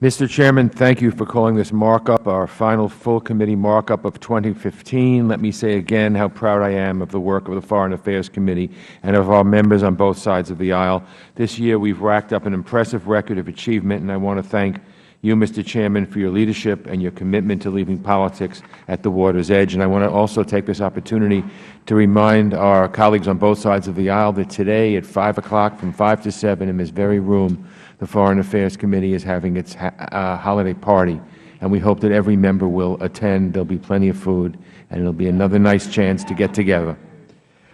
Mr. Chairman, thank you for calling this markup our final full committee markup of 2015. Let me say again how proud I am of the work of the Foreign Affairs Committee and of our members on both sides of the aisle. This year we have racked up an impressive record of achievement, and I want to thank you, Mr. Chairman, for your leadership and your commitment to leaving politics at the water's edge. And I want to also take this opportunity to remind our colleagues on both sides of the aisle that today at 5 o'clock from 5 to 7 in this very room, the Foreign Affairs Committee is having its holiday party, and we hope that every member will attend. There will be plenty of food, and it will be another nice chance to get together.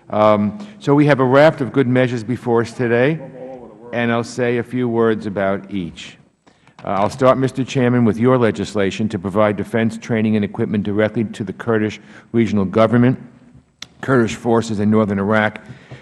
So we have a raft of good measures before us today, and I will say a few words about each. I will start, Mr. Chairman, with your legislation to provide defense training and equipment directly to the Kurdish regional government. Kurdish forces in northern Iraq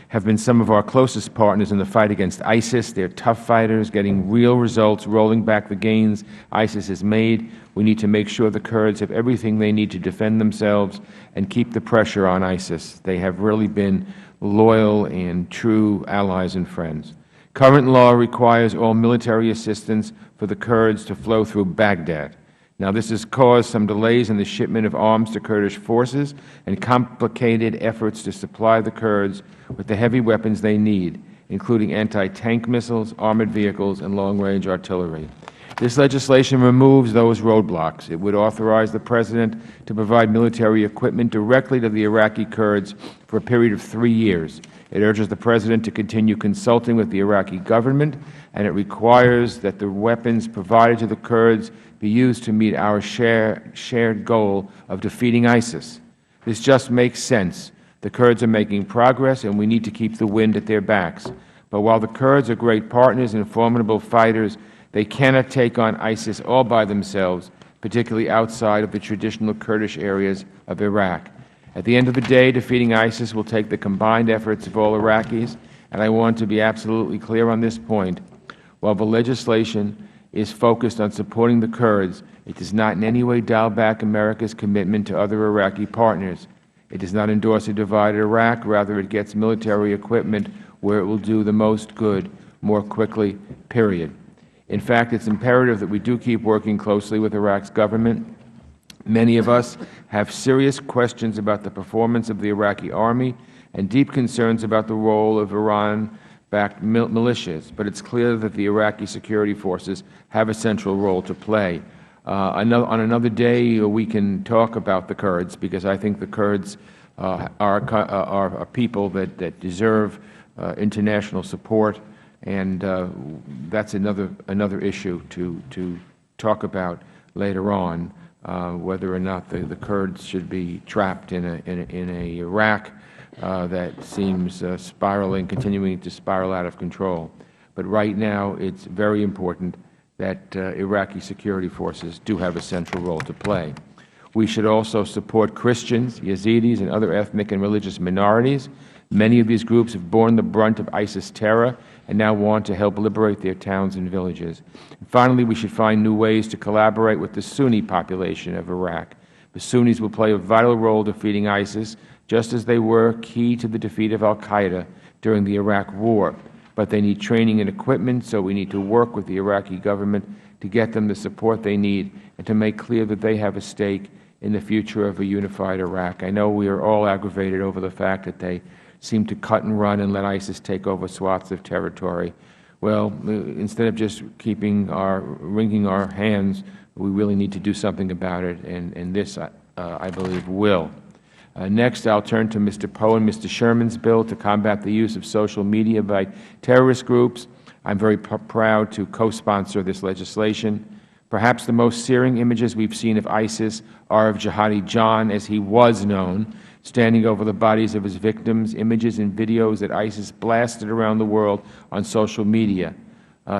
have been some of our closest partners in the fight against ISIS. They are tough fighters, getting real results, rolling back the gains ISIS has made. We need to make sure the Kurds have everything they need to defend themselves and keep the pressure on ISIS. They have really been loyal and true allies and friends. Current law requires all military assistance for the Kurds to flow through Baghdad. Now, this has caused some delays in the shipment of arms to Kurdish forces and complicated efforts to supply the Kurds with the heavy weapons they need, including anti-tank missiles, armored vehicles, and long-range artillery. This legislation removes those roadblocks. It would authorize the President to provide military equipment directly to the Iraqi Kurds for a period of 3 years. It urges the President to continue consulting with the Iraqi government, and it requires that the weapons provided to the Kurds be used to meet our shared goal of defeating ISIS. This just makes sense. The Kurds are making progress, and we need to keep the wind at their backs. But while the Kurds are great partners and formidable fighters, they cannot take on ISIS all by themselves, particularly outside of the traditional Kurdish areas of Iraq. At the end of the day, defeating ISIS will take the combined efforts of all Iraqis, and I want to be absolutely clear on this point. While the legislation is focused on supporting the Kurds, it does not in any way dial back America's commitment to other Iraqi partners. It does not endorse a divided Iraq. Rather, it gets military equipment where it will do the most good more quickly, period. In fact, it is imperative that we do keep working closely with Iraq's government. Many of us have serious questions about the performance of the Iraqi Army and deep concerns about the role of Iran-backed militias, but it is clear that the Iraqi security forces have a central role to play. On another day, we can talk about the Kurds, because I think the Kurds are a people that deserve international support, and that is another issue to talk about later on. Whether or not the Kurds should be trapped in a Iraq that seems continuing to spiral out of control. But right now, it is very important that Iraqi security forces do have a central role to play. We should also support Christians, Yazidis, and other ethnic and religious minorities. Many of these groups have borne the brunt of ISIS terror and now want to help liberate their towns and villages. And finally, we should find new ways to collaborate with the Sunni population of Iraq. The Sunnis will play a vital role defeating ISIS, just as they were key to the defeat of al-Qaeda during the Iraq War. But they need training and equipment, so we need to work with the Iraqi government to get them the support they need and to make clear that they have a stake in the future of a unified Iraq. I know we are all aggravated over the fact that they seem to cut and run and let ISIS take over swaths of territory. Well, instead of just wringing our hands, we really need to do something about it, and this, I believe, will. Next, I will turn to Mr. Poe and Mr. Sherman's bill to combat the use of social media by terrorist groups. I am very proud to co-sponsor this legislation. Perhaps the most searing images we have seen of ISIS are of Jihadi John, as he was known, standing over the bodies of his victims, images and videos that ISIS blasted around the world on social media.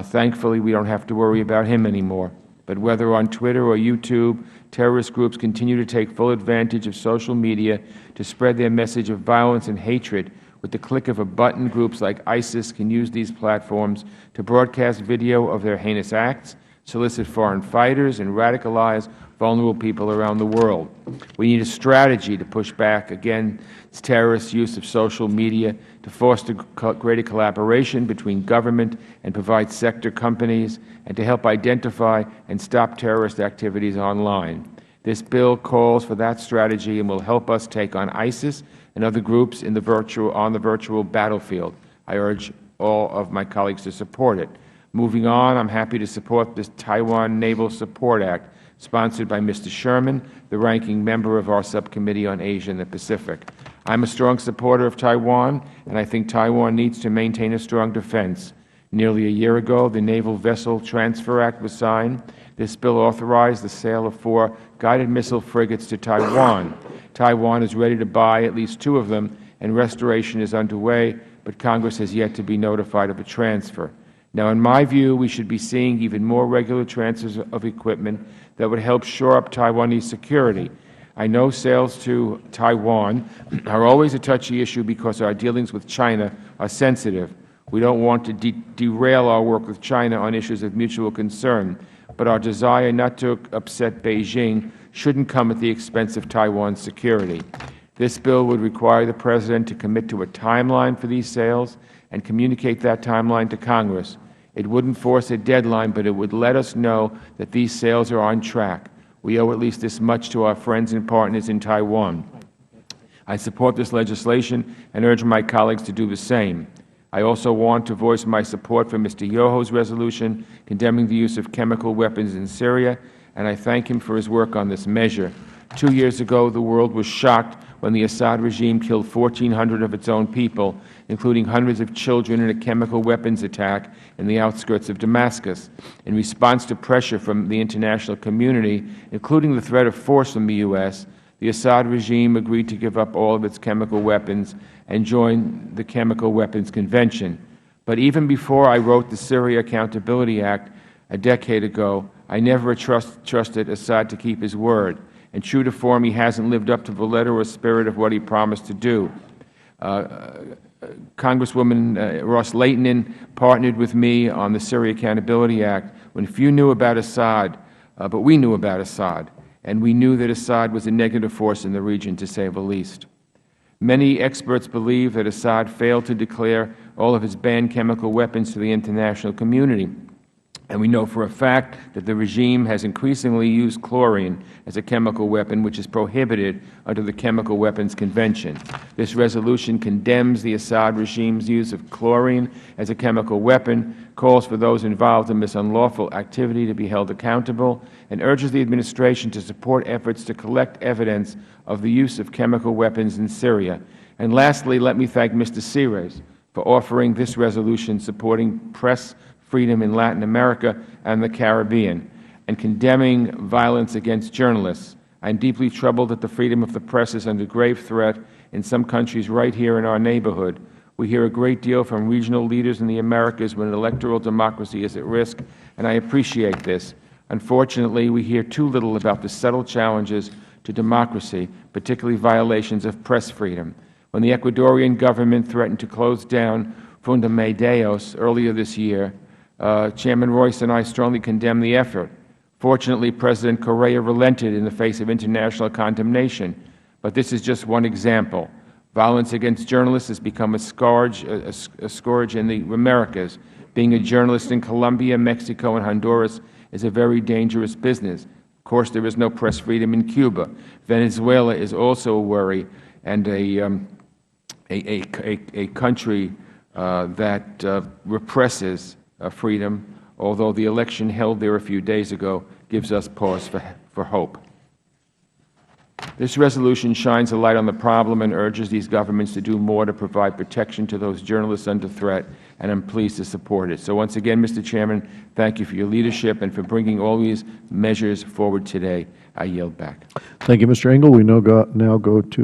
Thankfully, we don't have to worry about him anymore. But whether on Twitter or YouTube, terrorist groups continue to take full advantage of social media to spread their message of violence and hatred. With the click of a button, groups like ISIS can use these platforms to broadcast video of their heinous acts, solicit foreign fighters, and radicalize vulnerable people around the world. We need a strategy to push back against terrorist use of social media, to foster greater collaboration between government and private sector companies, and to help identify and stop terrorist activities online. This bill calls for that strategy and will help us take on ISIS and other groups on the virtual battlefield. I urge all of my colleagues to support it. Moving on, I am happy to support this Taiwan Naval Support Act, sponsored by Mr. Sherman, the ranking member of our Subcommittee on Asia and the Pacific. I am a strong supporter of Taiwan, and I think Taiwan needs to maintain a strong defense. Nearly a year ago, the Naval Vessel Transfer Act was signed. This bill authorized the sale of 4 guided missile frigates to Taiwan. Taiwan is ready to buy at least 2 of them, and restoration is underway, but Congress has yet to be notified of a transfer. Now, in my view, we should be seeing even more regular transfers of equipment that would help shore up Taiwanese security. I know sales to Taiwan are always a touchy issue because our dealings with China are sensitive. We don't want to derail our work with China on issues of mutual concern, but our desire not to upset Beijing shouldn't come at the expense of Taiwan's security. This bill would require the President to commit to a timeline for these sales and communicate that timeline to Congress. It wouldn't force a deadline, but it would let us know that these sales are on track. We owe at least this much to our friends and partners in Taiwan. I support this legislation and urge my colleagues to do the same. I also want to voice my support for Mr. Yoho's resolution condemning the use of chemical weapons in Syria, and I thank him for his work on this measure. 2 years ago, the world was shocked when the Assad regime killed 1,400 of its own people, including hundreds of children in a chemical weapons attack in the outskirts of Damascus. In response to pressure from the international community, including the threat of force from the U.S., the Assad regime agreed to give up all of its chemical weapons and join the Chemical Weapons Convention. But even before I wrote the Syria Accountability Act a decade ago, I never trusted Assad to keep his word. And true to form, he hasn't lived up to the letter or spirit of what he promised to do. Congresswoman Ross-Lehtinen partnered with me on the Syria Accountability Act when few knew about Assad, but we knew about Assad, and we knew that Assad was a negative force in the region, to say the least. Many experts believe that Assad failed to declare all of his banned chemical weapons to the international community. And we know for a fact that the regime has increasingly used chlorine as a chemical weapon, which is prohibited under the Chemical Weapons Convention. This resolution condemns the Assad regime's use of chlorine as a chemical weapon, calls for those involved in this unlawful activity to be held accountable, and urges the Administration to support efforts to collect evidence of the use of chemical weapons in Syria. And lastly, let me thank Mr. Sires for offering this resolution supporting press freedom in Latin America and the Caribbean, and condemning violence against journalists. I am deeply troubled that the freedom of the press is under grave threat in some countries right here in our neighborhood. We hear a great deal from regional leaders in the Americas when electoral democracy is at risk, and I appreciate this. Unfortunately, we hear too little about the subtle challenges to democracy, particularly violations of press freedom. When the Ecuadorian government threatened to close down Fundamentos earlier this year, Chairman Royce and I strongly condemn the effort. Fortunately, President Correa relented in the face of international condemnation. But this is just one example. Violence against journalists has become a scourge in the Americas. Being a journalist in Colombia, Mexico, and Honduras is a very dangerous business. Of course, there is no press freedom in Cuba. Venezuela is also a worry and a country that represses freedom, although the election held there a few days ago gives us pause for hope. This resolution shines a light on the problem and urges these governments to do more to provide protection to those journalists under threat, and I am pleased to support it. So once again, Mr. Chairman, thank you for your leadership and for bringing all these measures forward today. I yield back. Thank you, Mr. Engel. We now go to